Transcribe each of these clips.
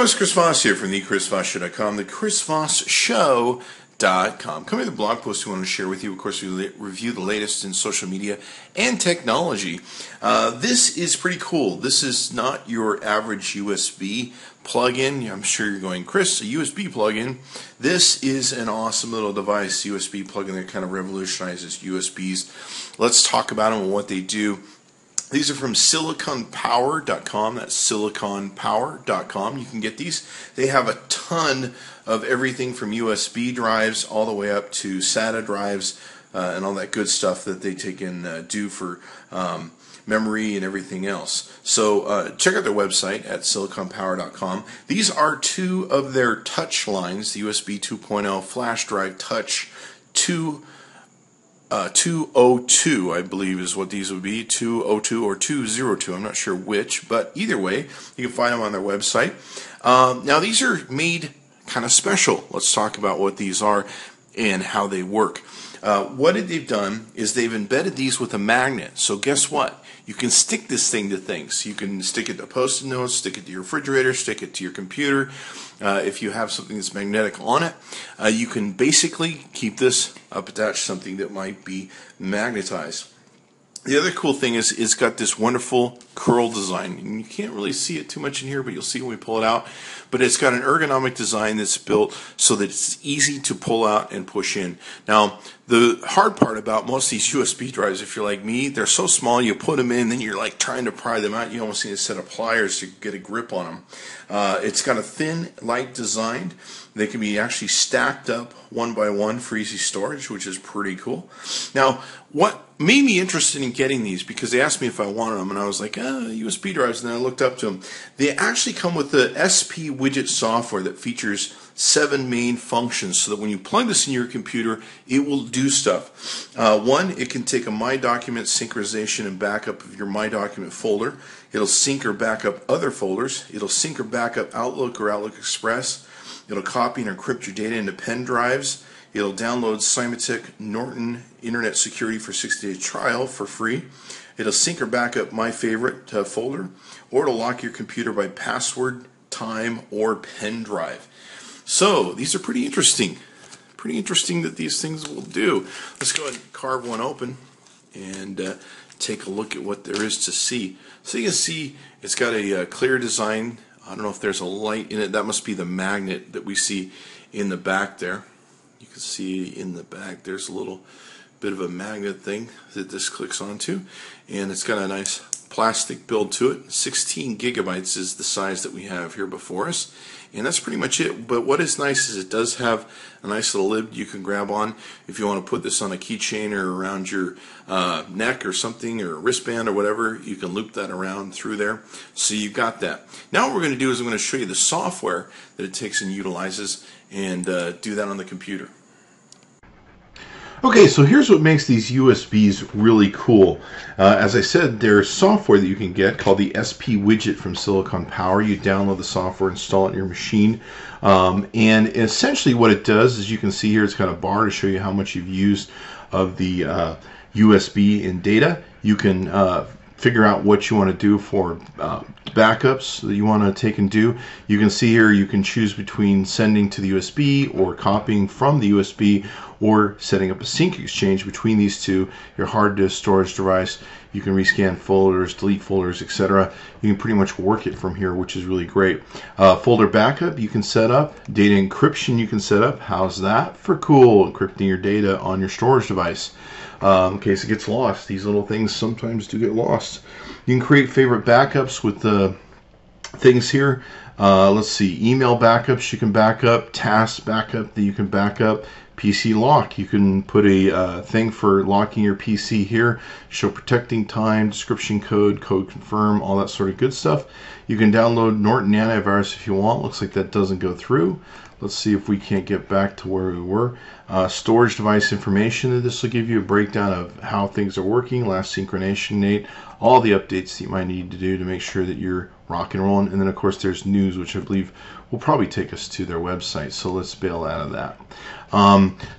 it's Chris Voss here from the ChrisVossShow.com, the ChrisVossShow.com. Coming to the blog post we want to share with you. Of course, we review the latest in social media and technology. This is pretty cool. This is not your average USB plug-in. I'm sure you're going, Chris, a USB plug-in. This is an awesome little device, USB plug-in that kind of revolutionizes USBs. Let's talk about them and what they do. These are from siliconpower.com. That's siliconpower.com. You can get these. They have a ton of everything from USB drives all the way up to SATA drives and all that good stuff that they take and do for memory and everything else. So check out their website at siliconpower.com. These are two of their touch lines, the USB 2.0 flash drive touch 202, I believe is what these would be, 202 or 202, I'm not sure which, but either way, you can find them on their website. Now these are made kind of special. Let's talk about what these are and how they work. What they've done is they've embedded these with a magnet. So guess what? You can stick this thing to things. You can stick it to Post-it notes, stick it to your refrigerator, stick it to your computer. If you have something that's magnetic on it, you can basically keep this up attached to something that might be magnetized. The other cool thing is it's got this wonderful curl design. And you can't really see it too much in here, but you'll see when we pull it out. But it's got an ergonomic design that's built so that it's easy to pull out and push in. Now, the hard part about most of these USB drives, if you're like me, they're so small, you put them in, then you're like trying to pry them out. You almost need a set of pliers to get a grip on them. It's got a thin, light design. They can be actually stacked up one by one for easy storage, which is pretty cool. Now, what made me interested in getting these, because they asked me if I wanted them, and I was like, USB drives, and then I looked up to them. They actually come with the SP widget software that features 7 main functions, so that when you plug this in your computer, it will do stuff. One, it can take a My Document synchronization and backup of your My Document folder. It'll sync or back up other folders. It'll sync or back up Outlook or Outlook Express. It'll copy and encrypt your data into pen drives. It'll download Symantec Norton Internet Security for 60-day trial for free. It'll sync or back up My Favorite folder, or it'll lock your computer by password, time, or pen drive. So these are pretty interesting. Pretty interesting that these things will do. Let's go ahead and carve one open and take a look at what there is to see. So you can see it's got a clear design. I don't know if there's a light in it. That must be the magnet that we see in the back there. You can see in the back there's a little bit of a magnet thing that this clicks onto, and it's got a nice plastic build to it. 16 gigabytes is the size that we have here before us, and that's pretty much it. But what is nice is it does have a nice little lid you can grab on if you want to put this on a keychain or around your neck or something, or a wristband or whatever. You can loop that around through there, so you've got that. Now what we're going to do is I'm going to show you the software that it takes and utilizes, and do that on the computer. Okay, so here's what makes these USBs really cool. As I said, there's software that you can get called the SP widget from Silicon Power. You download the software, install it in your machine, and essentially what it does is, you can see here, it's got a bar to show you how much you've used of the USB in data. You can figure out what you want to do for backups that you want to take and do. You can see here you can choose between sending to the USB or copying from the USB, or setting up a sync exchange between these two, your hard disk storage device. You can rescan folders, delete folders, etc. You can pretty much work it from here, which is really great. Folder backup you can set up. Data encryption you can set up. How's that for cool? Encrypting your data on your storage device. In case it gets lost. These little things sometimes do get lost. You can create favorite backups with the things here. Let's see, email backups you can back up, task backup that you can back up, PC lock. You can put a thing for locking your PC here, show protecting time, description code, code confirm, all that sort of good stuff. You can download Norton antivirus if you want. Looks like that doesn't go through. Let's see if we can't get back to where we were. storage device information. This will give you a breakdown of how things are working, last synchronization date, all the updates that you might need to do to make sure that you're rock and rolling. And then of course there's news, which I believe will probably take us to their website, so let's bail out of that.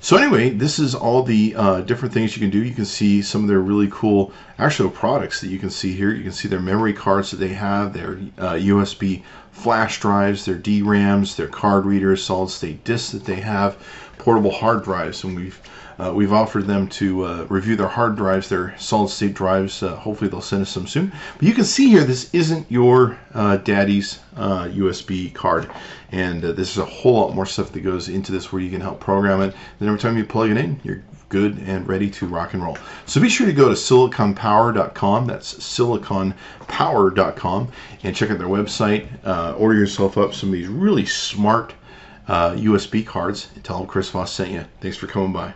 So anyway, this is all the different things you can do. You can see some of their really cool actual products that you can see here. You can see their memory cards that they have, their USB flash drives, their DRAMs, their card readers, solid state discs that they have, portable hard drives, and we've offered them to review their hard drives, their solid state drives. Hopefully they'll send us some soon. But you can see here, this isn't your daddy's USB card, and this is a whole lot more stuff that goes into this where you can help program it. Then every time you plug it in, you're good and ready to rock and roll. So be sure to go to siliconpower.com. That's siliconpower.com, and check out their website. Order yourself up some of these really smart USB cards. Tell them Chris Voss sent you. Thanks for coming by.